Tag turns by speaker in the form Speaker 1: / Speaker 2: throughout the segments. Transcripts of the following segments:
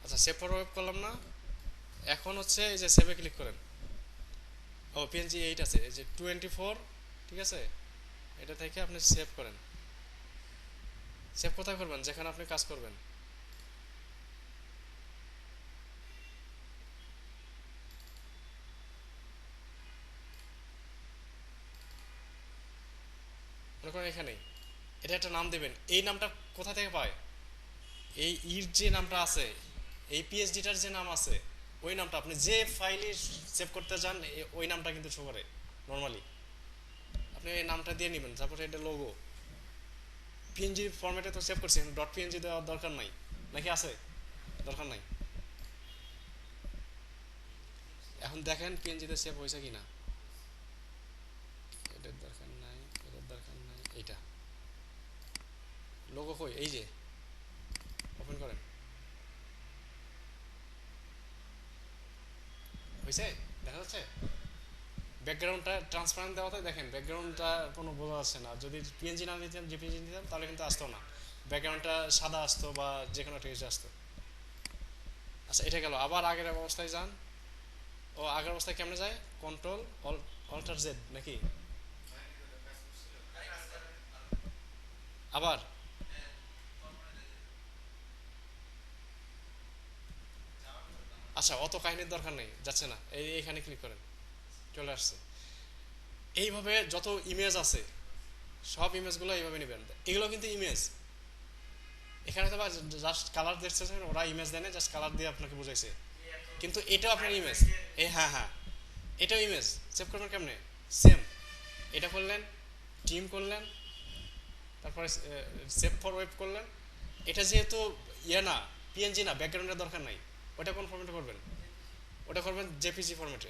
Speaker 1: আচ্ছা, save for web করলাম না? এখন হচ্ছে এই যে সেভে ক্লিক করেন। ও পিএনজি 8 আছে, এই যে 24, ঠিক আছে? এটা থেকে আপনি সেভ করেন। সেভ কোথায় করবেন? যেখানে আপনি কাজ করবেন। মনে করেন এখানেই। এটা একটা নাম দেবেন। এই নামটা কোথা থেকে পায়? এই ইর যে নামটা আছে, এই পিএইচডিটার যে নাম আছে, ওই নামটা আপনি যে ফাইলে সেভ করতে চান ওই নামটা কিন্তু শো করে নর্মালি। আপনি এই নামটা দিয়ে নেবেন, তারপরে এটা লোগো। পিএনজি ফরম্যাটে তো সেভ করছি, ডট পিএনজি দেওয়ার দরকার নাই, নাকি আছে? দরকার নাই। এখন দেখেন পিএনজিতে সেভ হয়েছে কিনা। এটার দরকার নাই, এটার দরকার নাই, এইটা লোগো কই? এই যে, ওপেন করেন। হয়েছে? দেখা যাচ্ছে? ব্যাকগ্রাউন্ডটা ট্রান্সপারেন্ট দেওয়াতে দেখেন ব্যাকগ্রাউন্ডটা কোনো বোঝা যাচ্ছে না। যদি পিএনজি না দিতাম, জেপিজি দিতাম, তাহলে কিন্তু আসতো না। ব্যাকগ্রাউন্ডটা সাদা আসতো বা যে কোনো টেক্সট আসতো। আচ্ছা, এটা গেল। আবার আগের অবস্থায় যান। ও আগের অবস্থায় কেমনে যায়? কন্ট্রোল অল্টার জেড নাকি? আবার? আচ্ছা, অত কাহিনীর দরকার নেই, যাচ্ছে না। এইখানে ক্লিক করেন, চলে আসছে। এইভাবে যত ইমেজ আছে সব ইমেজগুলো এইভাবে নেবেন। এগুলো কিন্তু ইমেজ। এখানে তো জাস্ট কালার দেখতেছেন, ওরা ইমেজ দেয় না, জাস্ট কালার দিয়ে আপনাকে বুঝাইছে। কিন্তু এটাও আপনার ইমেজ। এই হ্যাঁ হ্যাঁ, এটাও ইমেজ। সেভ করবেন কেমনে? সেম। এটা করলেন, টিম করলেন, তারপরে সেভ ফর ওয়েব করলেন। এটা যেহেতু ইয়ে না, পিএনজি না, ব্যাকগ্রাউন্ডের দরকার নাই। ওটা কোন ফরম্যাটে করবেন? ওটা করবেন জেপিজি ফরম্যাটে।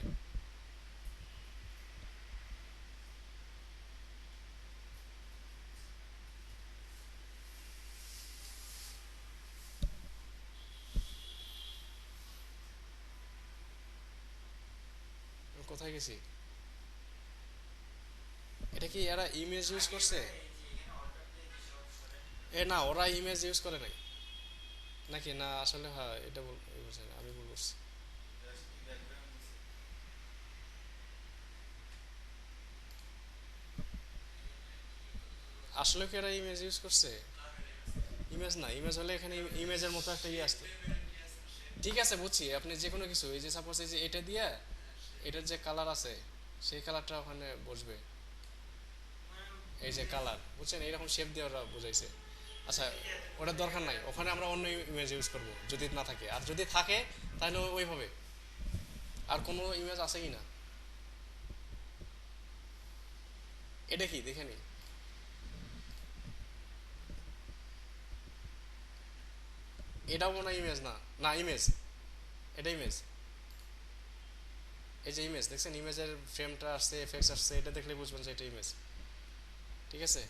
Speaker 1: কোথায় গেছি? এটা কি এরা ইমেজ ইউজ করছে? এ না, ওরা ইমেজ ইউজ করে নাই নাকি? না আসলে হ্যাঁ, এটা বলছি না, আমি ভুল করছি। আসলে কি এরা ইমেজ ইউজ করছে? ইমেজ না, ইমেজ হলে এখানে ইমেজের মতো একটা ইয়ে আসতো। ঠিক আছে, বুঝছি। আপনি যে কোনো কিছু, এই যে সাপোজ এই যে এটা দিয়ে, এটার যে কালার আছে সেই কালারটা ওখানে বসবে। এই যে কালার, বুঝছেন, এইরকম শেপ দিয়ে ওরা বুঝাইছে। আচ্ছা, ওটার দরকার নাই, ওখানে আমরা অন্য ইমেজ ইউজ করব যদি না থাকে। আর যদি থাকে তাহলে ওইভাবে। আর কোনো ইমেজ আছে কি না এটা কি দেখে নি। এটাও মনে হয় ইমেজ না। না, ইমেজ। এটা ইমেজ। এই যে ইমেজ দেখছেন, ইমেজের ফ্রেমটা আসছে, এফেক্টস আসছে, এটা দেখলে বুঝবেন যে এটা ইমেজ। ঠিক আছে।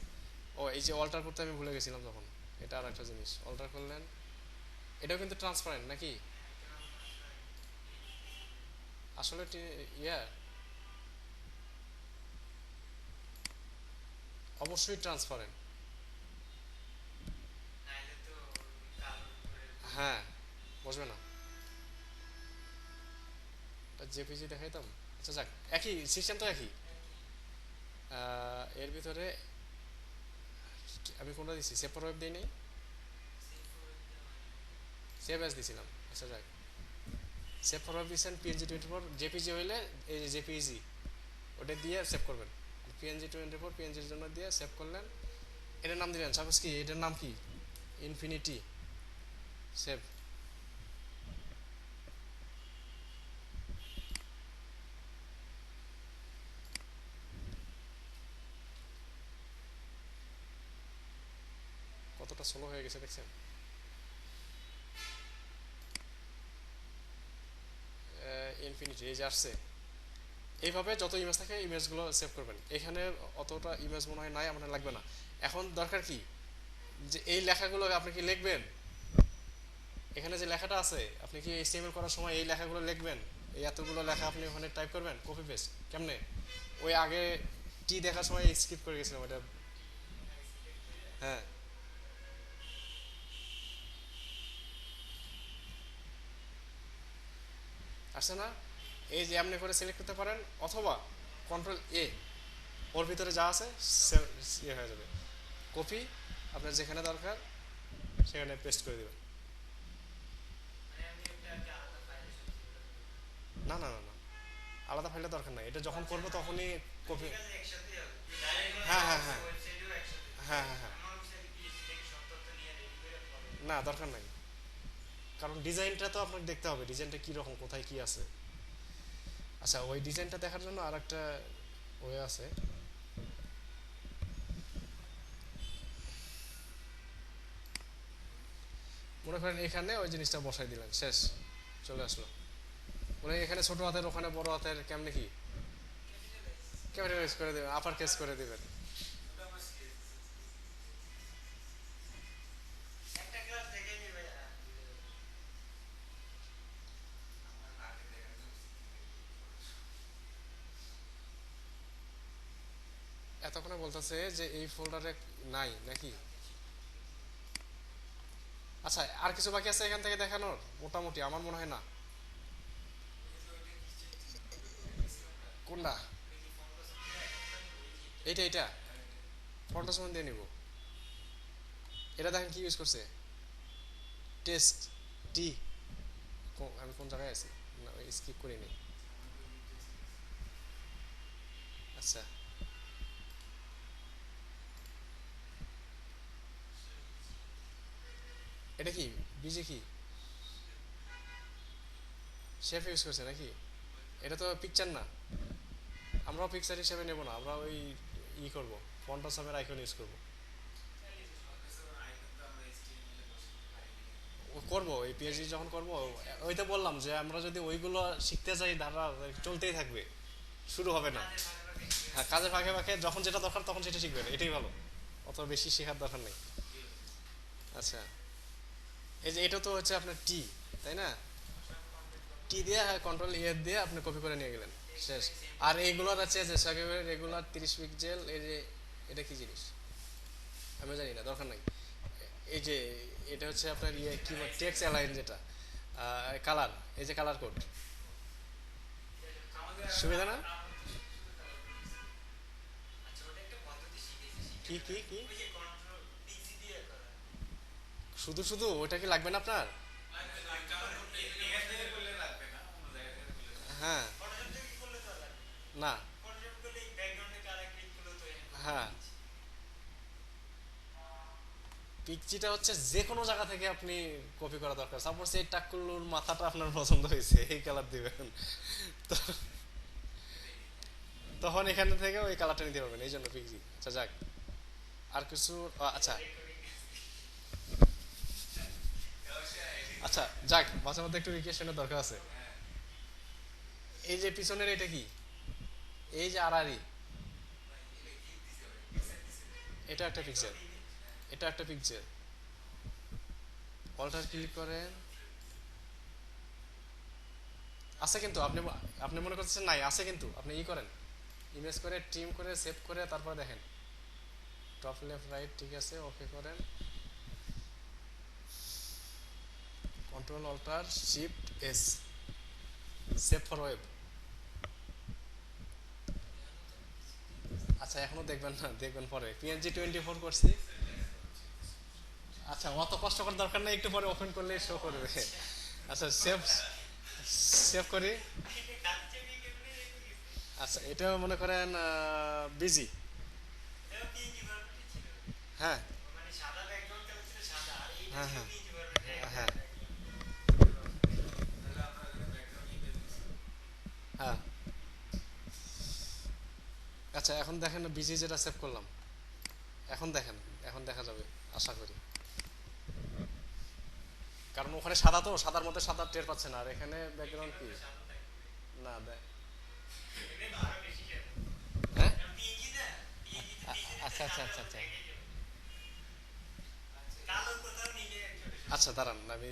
Speaker 1: ও এই যে অল্টার করতে আমি ভুলে গেছিলাম তখন। এটা আর একটা জিনিস, অল্টার করলেন। এটাও কিন্তু ট্রান্সপারেন্ট নাকি? আসলে ইয়া, অবশ্যই ট্রান্সপারেন্ট। হ্যাঁ, বুঝবে না। জেপিজি দেখাইতাম। আচ্ছা যাক, একই সিস্টেম তো একই। এর ভিতরে আমি কোনটা দিছি? সেভ ওয়েব দিই নাই, সেভ অ্যাজ দিছিলাম। আচ্ছা যাক, সেভ ওয়েব দিয়েছেন PNG 24, জেপিজি হইলে এই যে জেপিজি, ওটা দিয়ে সেভ করবেন। PNG 24 পিএনজির জন্য দিয়ে সেভ করলেন। এটার নাম দিলেন সাপোজ কি, এটার নাম কি? ইনফিনিটি। সেভ। কতটা স্লো হয়ে গেছে দেখছেন? ইনফিনিটি এই যে আসছে। এইভাবে যত ইমেজ থাকে ইমেজগুলো সেভ করবেন। এখানে অতটা ইমেজ মনে হয় নাই, আমার লাগবে না। এখন দরকার কি, যে এই লেখাগুলো আপনি কি লিখবেন? এখানে যে লেখাটা আছে, আপনি কি এইচটিএমএল করার সময় এই লেখাগুলো লিখবেন? এই এতগুলো লেখা আপনি ওখানে টাইপ করবেন, কপি পেস্ট কেমনে? ওই আগে টি দেখার সময় স্কিপ করে গেছিলাম এটা। হ্যাঁ। আসছে না? এই যে এমনি করে সিলেক্ট করতে পারেন, অথবা কন্ট্রোল A, ওর ভিতরে যা আছে ইয়ে হয়ে যাবে, কপি, আপনার যেখানে দরকার সেখানে পেস্ট করে দেবেন। না না না না, আলাদা ফাইলের দরকার নাই, এটা যখন করবো তখনই কপি। হ্যাঁ হ্যাঁ হ্যাঁ হ্যাঁ হ্যাঁ হ্যাঁ, না দরকার নাই, কারণ ডিজাইনটা তো আপনাকে দেখতে হবে, ডিজাইনটা কীরকম, কোথায় কি আছে। আচ্ছা, ওই ডিজাইনটা দেখার জন্য আর একটা ওয়ে আছে। মনে করেন এখানে ওই জিনিসটা বসাই দিলেন, শেষ, চলে আসলো। মানে এখানে ছোট হাতের, ওখানে বড় হাতের, কেমনে কি ক্যাপিটালাইজ করে দেবেন, আপার কেস করে দিবেন। এতক্ষণে বলতেছে যে এই ফোল্ডারে নাই নাকি? আচ্ছা, আর কিছু বাকি আছে এখান থেকে দেখানোর? মোটামুটি আমার মনে হয় না। কোনটা? এইটা এইটা ফন্ট সাউন্ড দিয়ে নিব। এটা দেখেন কি ইউজ করছে, টেস্ট টি। আমি কোন জায়গায় আছি? না, স্কিপ করি নি। আচ্ছা, এটা কি বিজে কি শেফ ইউজ করছে নাকি? এটা তো পিকচার না, আমরাও পিকচার হিসেবে নেব না, আমরা ওই করব, ফন্ট সামের আইকন ইউজ করব। ও করবো, এই পিএইচডি যখন করব, ওইটা বললাম যে আমরা যদি ওইগুলো শিখতে যাই, ধারা চলতেই থাকবে, শুরু হবে না। হ্যাঁ, কাজের ফাঁকে ফাঁকে যখন যেটা দরকার তখন সেটা শিখবেন, এটাই ভালো, অত বেশি শেখার দরকার নেই। আচ্ছা, এই যে এটা তো হচ্ছে আপনার টি, তাই না? টি দিয়ে, হ্যাঁ, কন্ট্রোল দিয়ে আপনি কপি করে নিয়ে গেলেন, শেষ। আর এইগুলোর আছে যে একেবারে রেগুলার 30 পিক্সেল, এই যে এটা কি জিনিস আমি জানি না, দরকার নাই। এই যে এটা হচ্ছে আপনার কি টেক্সট অ্যালাইন, যেটা কালার, এই যে কালার কোড, সুবিধা না? কি কি কি শুধু শুধু ওইটা কি লাগবে না আপনার? হ্যাঁ, না, হ্যাঁ, পিকচিটা হচ্ছে যে কোনো জায়গা থেকে আপনি কপি করা দরকার, সাপোজ এই টাকুলুর মাথাটা আপনার পছন্দ হয়েছে, এই কালার দিবেন, তো তখন এখান থেকে ওই কালারটা নিতে পারবেন, এই জন্য পিকজি। আচ্ছা যাক, আর কিছু আচ্ছা, আচ্ছা যাক, মাঝে মধ্যে একটু রিকোয়েশনের দরকার আছে। এই যে পিছনের এটা কি, এই যে আড়াআড়ি, এটা একটা পিকচার, এটা একটা পিকচার, অল্টার ক্লিক করেন, আছে কিন্তু আপনি, আপনি মনে করতেছেন নাই, আছে কিন্তু আপনি করেন, ইমেজ করে ট্রিম করে সেভ করে তারপরে দেখেন, টপ লেফট রাইট, ঠিক আছে, ওকে করেন, control alt shift S, save for web. আচ্ছা, এখনো দেখবেন না, দেখবেন পরে, PNG 24 করছি। আচ্ছা, অত কষ্ট করার দরকার নেই, একটু পরে ওপেন করলে শো করবে। আচ্ছা, সেভ, সেভ করি। আচ্ছা, এটা মনে করেন বিজি। হ্যাঁ হ্যাঁ হ্যাঁ হ্যাঁ হ্যাঁ। আচ্ছা, এখন দেখেন বিজি যেটা সেভ করলাম, এখন দেখেন, এখন দেখা যাবে আশা করি, কারণ ওখানে সাদা, তো সাদার মধ্যে সাদা টের পাচ্ছে না, আর এখানে ব্যাকগ্রাউন্ড কি, না দেখ। হ্যাঁ, আচ্ছা আচ্ছা আচ্ছা আচ্ছা, আচ্ছা দাঁড়ান, আমি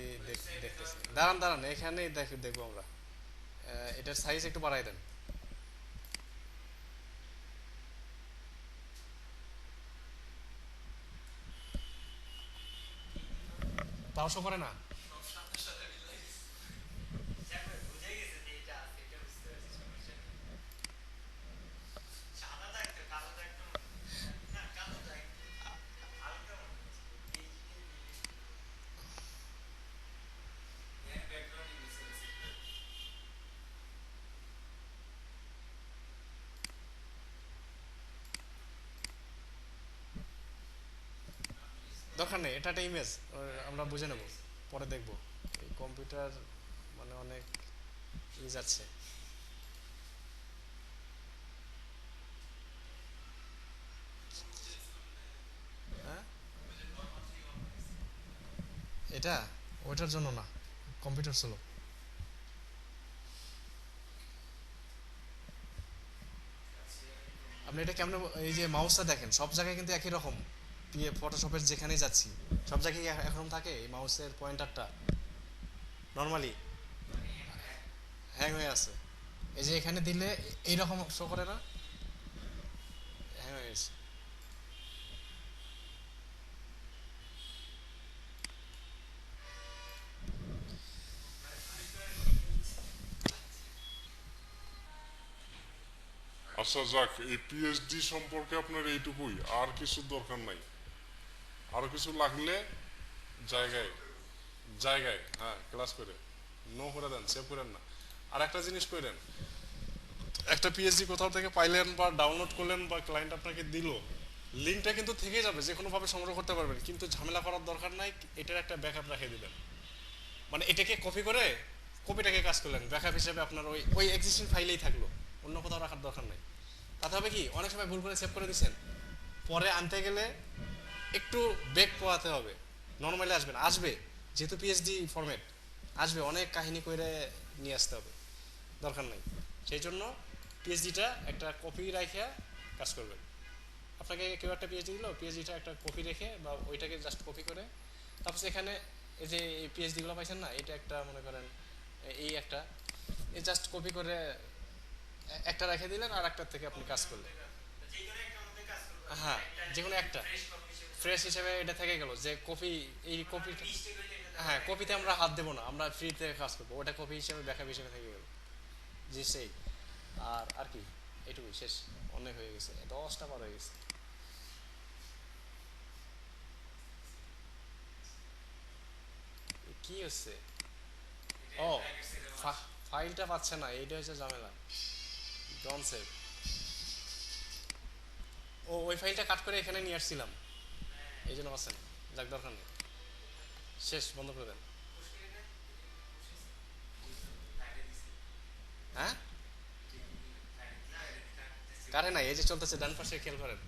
Speaker 1: দেখতেছি, দাঁড়ান দাঁড়ান, এখানেই দেখবো আমরা। এটার সাইজ একটু বাড়াই দেন। তাও শো করে না? দরকার নেই, এটা একটা ইমেজ, আমরা বুঝে নেব, পরে দেখব। এই কম্পিউটার মানে অনেক ই যাচ্ছে। হ্যাঁ, এটা ওইটার জন্য না, কম্পিউটার স্লো। আপনি এটা কেমন, এই যে মাউসটা দেখেন সব জায়গায় কিন্তু একই রকম, ফটোশপের যেখানেই যাচ্ছি সব জায়গায় একরকম থাকে এই মাউসের পয়েন্টারটা নর্মালি হ্যাং হয়ে আছে। এই যে এখানে দিলে এইরকম শো করে না, হ্যাং হয়ে গেছে।
Speaker 2: আচ্ছা যাক, এই পিএইচডি সম্পর্কে আপনার এইটুকুই, আর কিছু দরকার নাই। আরো কিছু লাগলে জায়গায় জায়গায় হ্যাঁ ক্লাস করে নো করে দেন, সেভ করেন না। আর একটা জিনিস করেন, একটা পিএইচডি কোথাও থেকে পাইলেন বা ডাউনলোড করলেন বা ক্লায়েন্ট আপনাকে দিল, লিঙ্কটা কিন্তু থেকে যাবে, যে কোনোভাবে সংগ্রহ করতে পারবেন, কিন্তু ঝামেলা করার দরকার নাই। এটার একটা ব্যাকআপ রেখে দিবেন, মানে এটাকে কপি করে কপিটাকে কাজ করলেন, ব্যাকআপ হিসেবে আপনার ওই ওই এক্সিস্টিং ফাইলেই থাকলো, অন্য কোথাও রাখার দরকার নাই। তাতে হবে কি, অনেক সময় ভুল করে সেভ করে দিচ্ছেন, পরে আনতে গেলে একটু বেগ পোয়াতে হবে। নর্মালি আসবে না, আসবে, যেহেতু পিএইচডি ফরম্যাট আসবে, অনেক কাহিনী করে নিয়ে আসতে হবে, দরকার নাই। সেই জন্য পিএইচডিটা একটা কপি রাখে কাজ করবেন। আপনাকে কেউ একটা পিএইচডি দিল, পিএইচডিটা একটা কপি রেখে বা ওইটাকে জাস্ট কপি করে, তারপর এখানে এই যে পিএইচডিগুলো পাইছেন না, এটা একটা মনে করেন এই একটা, এই জাস্ট কপি করে একটা রেখে দিলেন, আর একটার থেকে আপনি কাজ করলেন। হ্যাঁ, যে কোনো একটা ফ্রেশ হিসেবে এটা থেকে গেল যে কপি, এই কপি, হ্যাঁ কপিতে আমরা হাত দেবো না, আমরা ফ্রিতে কাজ করবো, ওটা কপি হিসেবে ব্যাকআপ হিসেবে থেকে গেল। জি সেই, আর আর কি, এটুকুই শেষ। অনেক হয়ে গেছে, 10টা পার হয়ে গেছে। কি হচ্ছে? ও, ফাইলটা পাচ্ছে না, এইটা হচ্ছে ঝামেলা। ডন সেভ। ও, ওই ফাইলটা কাট করে এখানে নিয়ে আসছিলাম, এই জন্য পাচ্ছে না। যাক, দরকার নেই, শেষ, বন্ধ করে দেন। হ্যাঁ, কারে নাই, এই যে চলতেছে ডান পাশে, খেয়াল করেন।